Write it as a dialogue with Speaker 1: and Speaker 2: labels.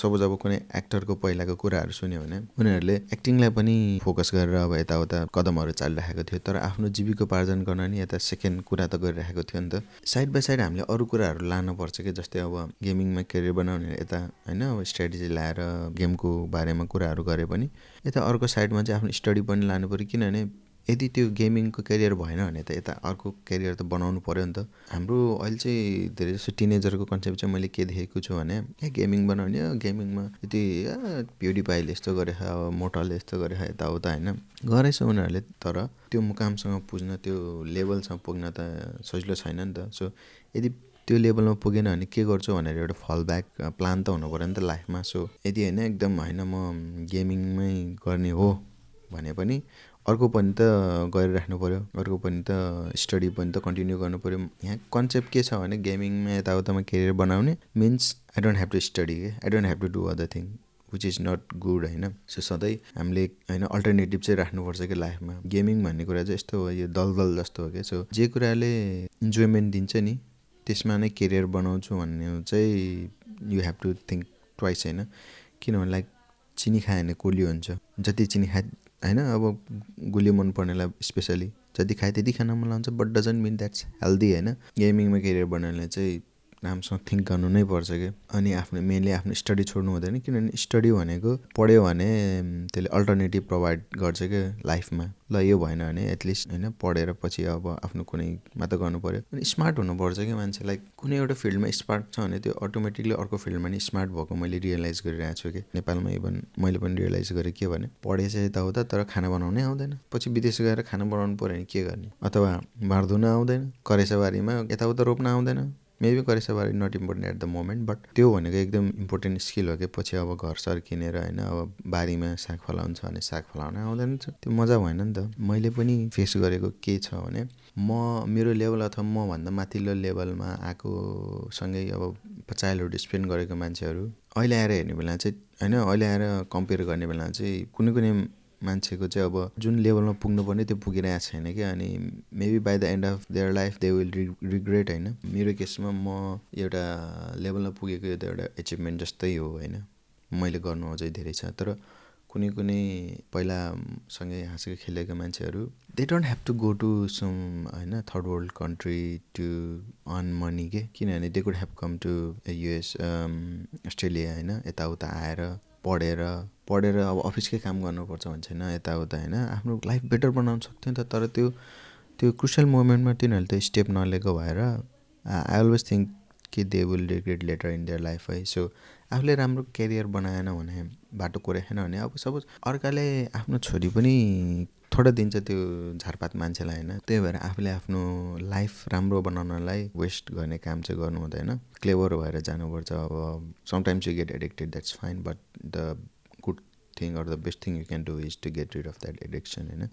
Speaker 1: Suppose अब कुनै एक्टरको पहिलाको कुराहरू सुन्यो भने उनीहरूले एक्टिङलाई पनि फोकस गरेर अब यताउता कदमहरू चालिरहेको थियो, तर आफ्नो जीविकोपार्जन गर्न नि यता सेकेन्ड कुरा त गरिरहेको थियो नि त। साइड बाई साइड हामीले अरू कुराहरू लानुपर्छ कि, जस्तै अब गेमिङमा करियर बनाउने यता होइन अब स्ट्राटेजी ल्याएर गेमको बारेमा कुराहरू गरे पनि यता अर्को साइडमा चाहिँ आफ्नो स्टडी पनि लानु पऱ्यो, किनभने यदि त्यो गेमिङको करियर भएन भने त यता अर्को करियर त बनाउनु पऱ्यो नि त। हाम्रो अहिले चाहिँ धेरै जस्तो टिनेजरको कन्सेप्ट चाहिँ मैले के देखेको छु भने गेमिङ बनाउने, गेमिङमा यति प्युडिपाईले यस्तो गरे, अब मोटलले यस्तो गरे यताउता होइन गरेछ उनीहरूले, तर त्यो मुकामसँग पुग्न, त्यो लेभलसँग पुग्न त सजिलो छैन नि त। सो यदि त्यो लेभलमा पुगेन भने के गर्छु भनेर एउटा फल ब्याक प्लान त हुनु पऱ्यो नि त लाइफमा। सो यदि होइन एकदम होइन म गेमिङमै गर्ने हो भने पनि अर्को पनि त गरिराख्नु पऱ्यो, अर्को पनि त स्टडी पनि त कन्टिन्यू गर्नु पऱ्यो। यहाँ कन्सेप्ट के छ भने गेमिङमा यताउतामा करियर बनाउने means I don't have to study के, I don't have to do other thing which is not good होइन। सो सधैँ हामीले होइन अल्टरनेटिभ चाहिँ राख्नुपर्छ कि लाइफमा। गेमिङ भन्ने कुरा चाहिँ यस्तो हो, यो दलदल जस्तो हो कि। सो जे कुराले इन्जोयमेन्ट दिन्छ नि त्यसमा नै करियर बनाउँछु भन्ने चाहिँ you have to think twice होइन। किनभने लाइक चिनी खायो भने कोली हुन्छ, जति चिनी खाए होइन, अब गुलियो मन पर्नेलाई स्पेसली जति खाए त्यति खान मन लाग्छ, but doesn't mean that's healthy होइन। गेमिङमा करियर बनाउनेलाई चाहिँ राम्रोसँग थिङ्क गर्नु नै पर्छ क्या। अनि आफ्नो मेनली आफ्नो स्टडी छोड्नु हुँदैन, किनभने स्टडी भनेको पढ्यो भने त्यसले अल्टरनेटिभ प्रोभाइड गर्छ क्या लाइफमा। ल यो भएन भने एटलिस्ट होइन पढेर पछि अब आफ्नो कुनैमा त गर्नु पऱ्यो। अनि स्मार्ट हुनुपर्छ क्या मान्छे, लाइक कुनै एउटा फिल्डमा स्मार्ट छ भने त्यो अटोमेटिकली अर्को फिल्डमा नि स्मार्ट भएको मैले रियलाइज गरिरहेको छु कि। नेपालमा इभन मैले पनि रियलाइज गरेँ के भने पढेछ यताउता तर खाना बनाउनै आउँदैन, पछि विदेश गएर खाना बनाउनु पऱ्यो भने के गर्ने, अथवा भाँड धुन आउँदैन, करेसाबारीमा यताउता रोप्न आउँदैन, मेबी करेसाबारी not important at the moment, but त्यो भनेको एकदम इम्पोर्टेन्ट स्किल हो कि। पछि अब घरसर किनेर होइन अब बारीमा साग फलाउँछ भने साग फलाउन आउँदैन, त्यो मजा भएन नि त। मैले पनि फेस गरेको के छ भने मेरो लेभल अथवा मभन्दा माथिल्लो लेभलमा आएको सँगै अब चाइल्डहुड स्पेन्ड गरेको मान्छेहरू अहिले आएर हेर्ने बेला चाहिँ होइन, अहिले आएर कम्पेयर गर्ने बेला चाहिँ कुनै कुनै मान्छेको चाहिँ अब जुन लेभलमा पुग्नुपर्ने त्यो पुगिरहेको छैन क्या। अनि maybe by the and of their life they will regret होइन। मेरो केसमा म एउटा लेभलमा पुगेको यो त एउटा एचिभमेन्ट जस्तै हो होइन, मैले गर्नु अझै धेरै छ। तर कुनै कुनै पहिला सँगै हाँसेको खेलेको मान्छेहरू they don't have to go to some होइन third world country to earn money के, किनभने they could have come to US Australia होइन, यताउता आएर पढेर अब अफिसकै काम गर्नुपर्छ भन्छ होइन, यताउता होइन आफ्नो लाइफ बेटर बनाउन सक्थ्यो नि त। तर त्यो क्रुसियल मोमेन्टमा तिनीहरूले त्यो स्टेप नलिएको भएर आई अलवेज थिङ्क कि they will regret later in their life है। सो आफूले राम्रो करियर बनाएन भने, बाटो कोरेखेन भने, अब सपोज अर्काले आफ्नो छोरी पनि थोडा दिन्छ त्यो झारपात मान्छेलाई होइन, त्यही भएर आफूले आफ्नो लाइफ राम्रो बनाउनलाई वेस्ट गर्ने काम चाहिँ गर्नु हुँदैन, क्लेभर भएर जानुपर्छ। अब sometimes you get addicted that's fine, but the good thing or the best thing you can do is to get rid of that addiction होइन।